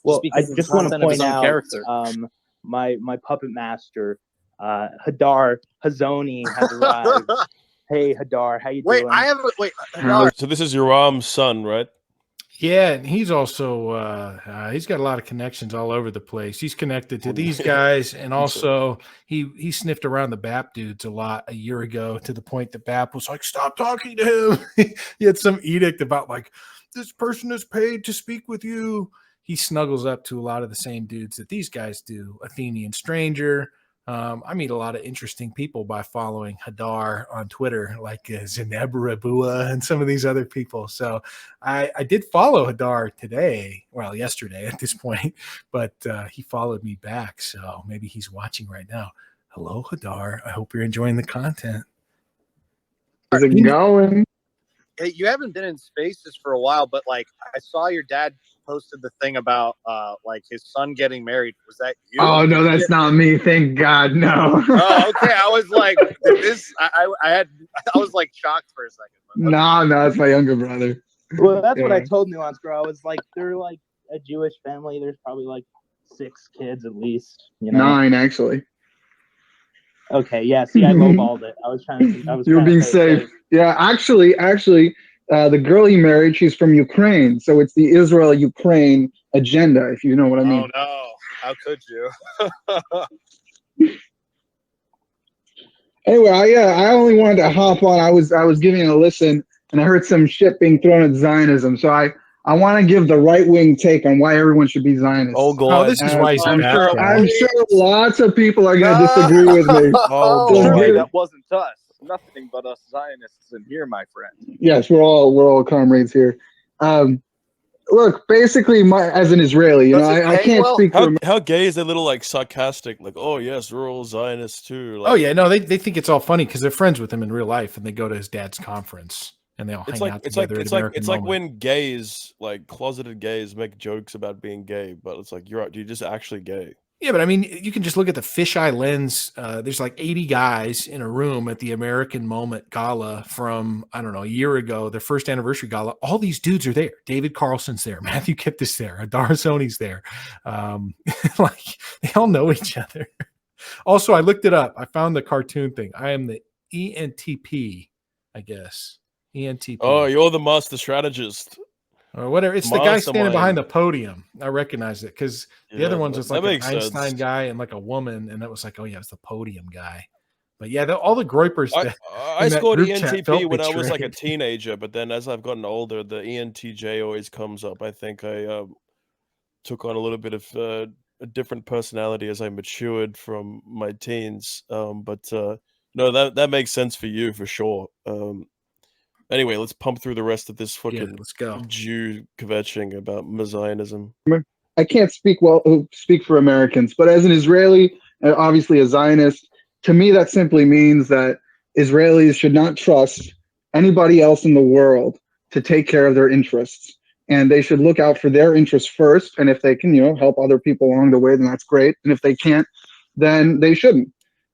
Well, I because of the just want to content of his point own out character. my puppet master, Hadar Hazony, has arrived. Hey, Hadar, how you doing? Hadar. So this is Yoram's son, right? Yeah, and he's also he's got a lot of connections all over the place. He's connected to these guys, and also he sniffed around the BAP dudes a lot a year ago, to the point that BAP was like, "Stop talking to him." He had some edict about like, "This person is paid to speak with you." He snuggles up to a lot of the same dudes that these guys do. Athenian Stranger. I meet a lot of interesting people by following Hadar on Twitter, like Zenebra Bua and some of these other people. So I did follow Hadar today, well, yesterday at this point, but he followed me back. So maybe he's watching right now. Hello, Hadar. I hope you're enjoying the content. How's it going? Hey, you haven't been in Spaces for a while, but like I saw your dad posted the thing about like his son getting married. Was that you? Oh no, that's not me. Thank God, no. Oh, okay. I was like, I was like shocked for a second. No, that's my younger brother. Well, that's what I told Nuance Girl. I was like, they're like a Jewish family. There's probably like 6 kids at least. You know? 9 actually. Okay, yeah. See, I lowballed it. I was trying to. You're being safe. Yeah, actually, the girl he married, she's from Ukraine, so it's the Israel-Ukraine agenda, if you know what I mean. Oh no, how could you? Anyway, I only wanted to hop on. I was giving it a listen, and I heard some shit being thrown at Zionism. So I want to give the right-wing take on why everyone should be Zionist. Oh God, this is why he's I'm back, I'm sure lots of people are going to disagree with me. Oh, surely that wasn't us. Nothing but us Zionists in here, my friend. Yes, we're all comrades here. Look, basically, as an Israeli, you know, I can't speak for how gay is that little like sarcastic, like, oh yes, we're all Zionists too. Like, oh yeah, no, they think it's all funny because they're friends with him in real life, and they go to his dad's conference and they all hang out together. It's like when gays, like closeted gays, make jokes about being gay, but it's like you're just actually gay. Yeah, but I mean, you can just look at the fisheye lens. There's like 80 guys in a room at the American Moment Gala from, I don't know, a year ago, their first anniversary gala. All these dudes are there. David Carlson's there. Matthew Kipnis there. Hadar Hazony's there. Like, they all know each other. Also, I looked it up. I found the cartoon thing. I am the ENTP, I guess. ENTP. Oh, you're the master strategist. Or whatever. It's the guy standing behind the podium. I recognize it because the other one's just like an Einstein guy and like a woman, and that was like, oh yeah, it's the podium guy. But yeah, all the groypers. I scored ENTP when I was like a teenager, but then as I've gotten older, the ENTJ always comes up. I think I took on a little bit of a different personality as I matured from my teens. But no, that makes sense for you for sure. Anyway, let's pump through the rest of this fucking let's go. Jew kvetching about Zionism. I can't speak for Americans, but as an Israeli, obviously a Zionist, to me that simply means that Israelis should not trust anybody else in the world to take care of their interests, and they should look out for their interests first. And if they can, help other people along the way, then that's great. And if they can't, then they shouldn't.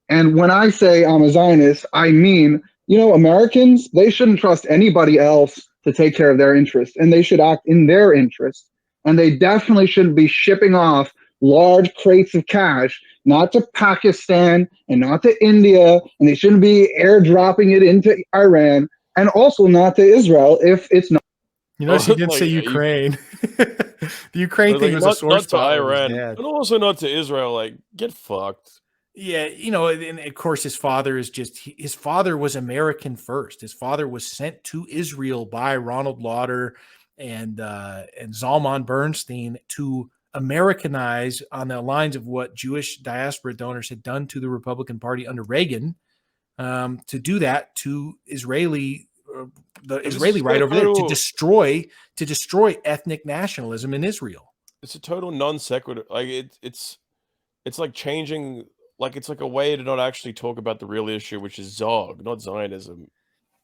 And when I say I'm a Zionist, I mean, Americans, they shouldn't trust anybody else to take care of their interests, and they should act in their interest. And they definitely shouldn't be shipping off large crates of cash, not to Pakistan and not to India, and they shouldn't be airdropping it into Iran, and also not to Israel if it's not. You notice he didn't say Ukraine. The Ukraine thing was a source not to Iran, and also not to Israel. Like, get fucked. Yeah, and of course his father his father was American first. His father was sent to Israel by Ronald Lauder and Zalman Bernstein to Americanize on the lines of what Jewish diaspora donors had done to the Republican Party under Reagan, to do that to the Israeli right over there, to destroy ethnic nationalism in Israel. It's a total non sequitur. Like it's like changing. Like, it's like a way to not actually talk about the real issue, which is Zog, not Zionism.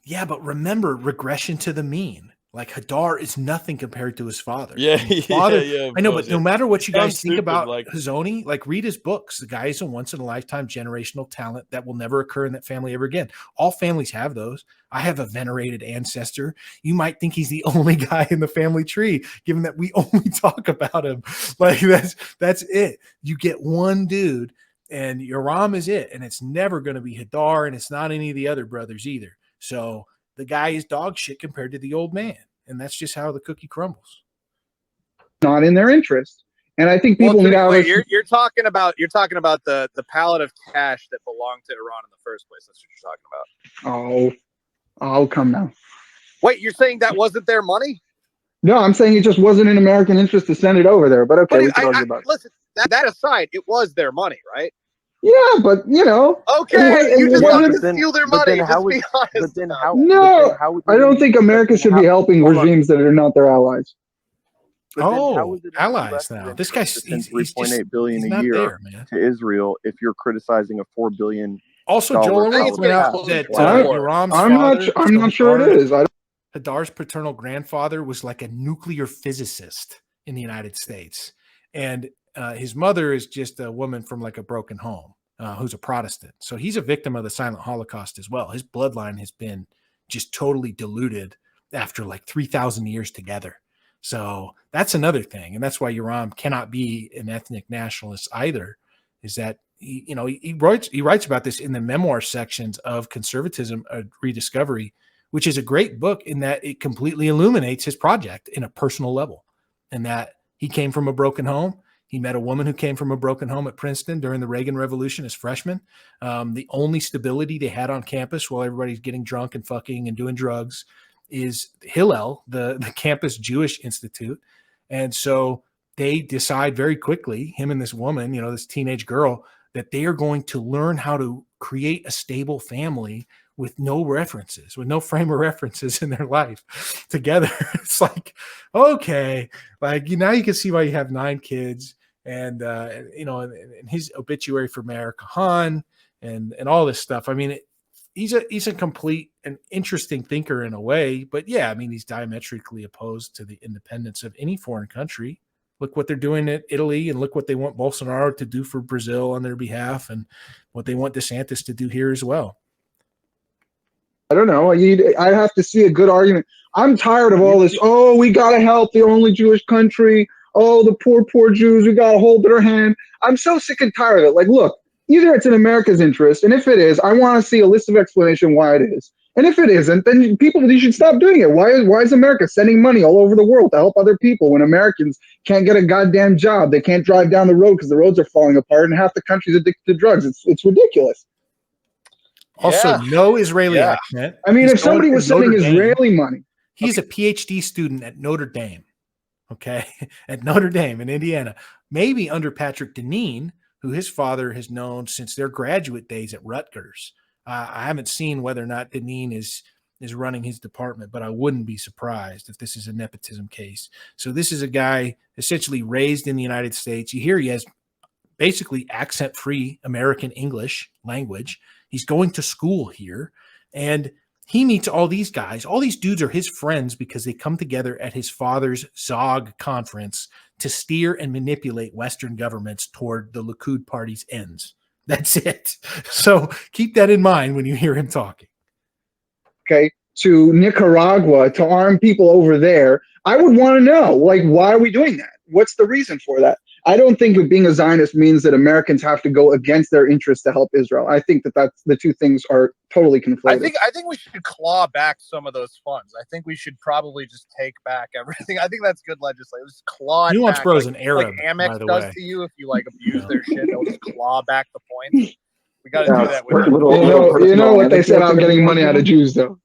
Yeah, but remember, regression to the mean. Like Hadar is nothing compared to his father. Yeah, His father, yeah. I know, but no matter what you guys think about like Hazony, like read his books. The guy is a once in a lifetime generational talent that will never occur in that family ever again. All families have those. I have a venerated ancestor. You might think he's the only guy in the family tree, given that we only talk about him. Like that's it. You get one dude, and Yoram is it, and it's never going to be Hadar, and it's not any of the other brothers either. So the guy is dog shit compared to the old man. And that's just how the cookie crumbles. Not in their interest. And I think people need to you're talking about the pallet of cash that belonged to Iran in the first place. That's what you're talking about. Oh, come now. Wait, you're saying that wasn't their money? No, I'm saying it just wasn't in American interest to send it over there. But okay, we can argue about it. Listen, that aside, it was their money, right? Yeah, but you know. Okay, you just wanted to steal their money. Just be honest. No, I don't think America should be helping regimes that are not their allies. Allies now. This guy's $3.8 billion a year to Israel. If you're criticizing a $4 billion, also Joel, I want to point out that I'm not sure it is. Hadar's paternal grandfather was like a nuclear physicist in the United States, and his mother is just a woman from like a broken home who's a Protestant. So he's a victim of the silent Holocaust as well. His bloodline has been just totally diluted after like 3,000 years together. So that's another thing. And that's why Yoram cannot be an ethnic nationalist either, is that he writes about this in the memoir sections of Conservatism, a Rediscovery, which is a great book in that it completely illuminates his project in a personal level, and that he came from a broken home. He met a woman who came from a broken home at Princeton during the Reagan Revolution as freshmen. The only stability they had on campus while everybody's getting drunk and fucking and doing drugs is Hillel, the campus Jewish institute. And so they decide very quickly, him and this woman, this teenage girl, that they are going to learn how to create a stable family with no references, with no frame of references in their life together. It's like, okay, like now you can see why you have 9 kids. And and his obituary for Mayor Kahan and all this stuff. I mean, he's a complete and interesting thinker in a way, but yeah, I mean, he's diametrically opposed to the independence of any foreign country. Look what they're doing at Italy, and look what they want Bolsonaro to do for Brazil on their behalf, and what they want DeSantis to do here as well. I don't know. I have to see a good argument. I'm tired of all this. Oh, we got to help the only Jewish country. Oh, the poor Jews, we got to hold their hand. I'm so sick and tired of it. Like, look, either it's in America's interest, and if it is, I want to see a list of explanation why it is. And if it isn't, then you should stop doing it. Why is America sending money all over the world to help other people when Americans can't get a goddamn job? They can't drive down the road because the roads are falling apart, and half the country's addicted to drugs. It's ridiculous. Also, no Israeli accent. I mean, if somebody was sending Israeli money. He's a PhD student at Notre Dame. Okay, at Notre Dame in Indiana, maybe under Patrick Deneen, who his father has known since their graduate days at Rutgers. I haven't seen whether or not Deneen is running his department, but I wouldn't be surprised if this is a nepotism case. So this is a guy essentially raised in the United States. You hear he has basically accent-free American English language. He's going to school here, and he meets all these guys. All these dudes are his friends because they come together at his father's Zog conference to steer and manipulate Western governments toward the Likud party's ends. That's it. So keep that in mind when you hear him talking. Okay, to Nicaragua, to arm people over there, I would want to know, like, why are we doing that? What's the reason for that? I don't think that being a Zionist means that Americans have to go against their interests to help Israel. I think that's the two things are totally conflated. I think we should claw back some of those funds. I think we should probably just take back everything. I think that's good legislation. Just claw it back. Bro's an Arab, like Amex by the does way. To you if you like abuse their shit. They'll just claw back the points. We got to do that with you know what they say about getting money out of Jews, though.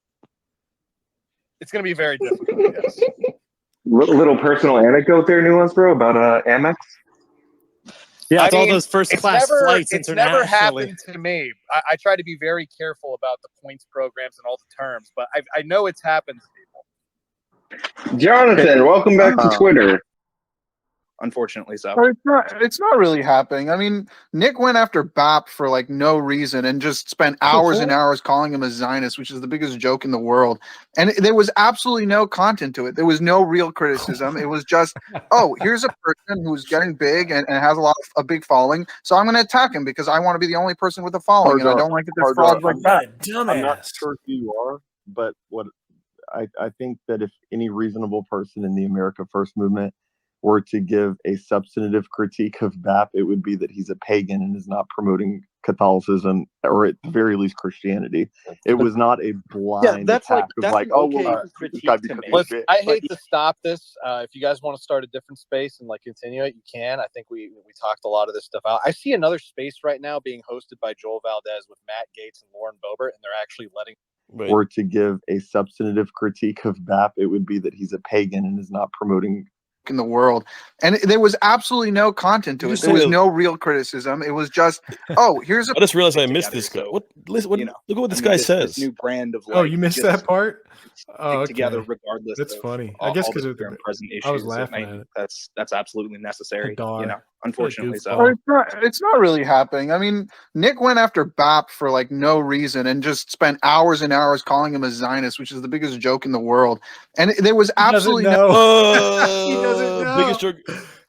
It's going to be very difficult. Yes. Little personal anecdote there, Nuance Bro, about Amex. Yeah, it's all those first-class flights it's internationally. Never happened to me. I try to be very careful about the points programs and all the terms, but I know it's happened to people. Jonathan, welcome back to Twitter. unfortunately so. It's not really happening. I mean, Nick went after BAP for like no reason and just spent hours and hours calling him a Zionist, which is the biggest joke in the world. And there was absolutely no content to it. There was no real criticism. It was just, oh, here's a person who's getting big and has a big following, so I'm going to attack him because I want to be the only person with a following, and I don't like that there's frauds like that. I'm not sure who you are, but what I think that if any reasonable person in the America First movement were to give a substantive critique of BAP, it would be that he's a pagan and is not promoting Catholicism, or at the very least Christianity. It was not a blind attack of like, oh, well, this guy because he's big. I hate to stop this. If you guys want to start a different space and like continue it, you can. I think we talked a lot of this stuff out. I see another space right now being hosted by Joel Valdez with Matt Gaetz and Lauren Boebert, and they're actually letting. Or to give a substantive critique of BAP, it would be that he's a pagan and is not promoting in the world, and there was absolutely no content to it. There was no real criticism. It was just, oh, here's a. I just realized I missed this guy. What? Listen, look at what this guy says. This new brand of. Like, oh, you missed that part. Okay. Together, regardless. That's funny. I guess because I was laughing at it. That's absolutely necessary. Unfortunately, so it's not really happening. I mean, Nick went after BAP for like no reason and just spent hours and hours calling him a Zionist, which is the biggest joke in the world. And there was absolutely no. He doesn't know. Biggest joke.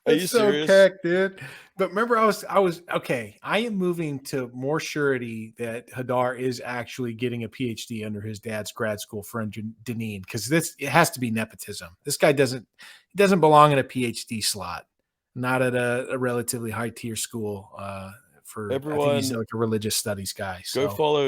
Are you serious? So keck, dude. But remember, I was okay. I am moving to more surety that Hadar is actually getting a PhD under his dad's grad school friend Deneen, because it has to be nepotism. This guy doesn't belong in a PhD slot, not at a relatively high tier school. For everyone, I think he's like a religious studies guy. Go follow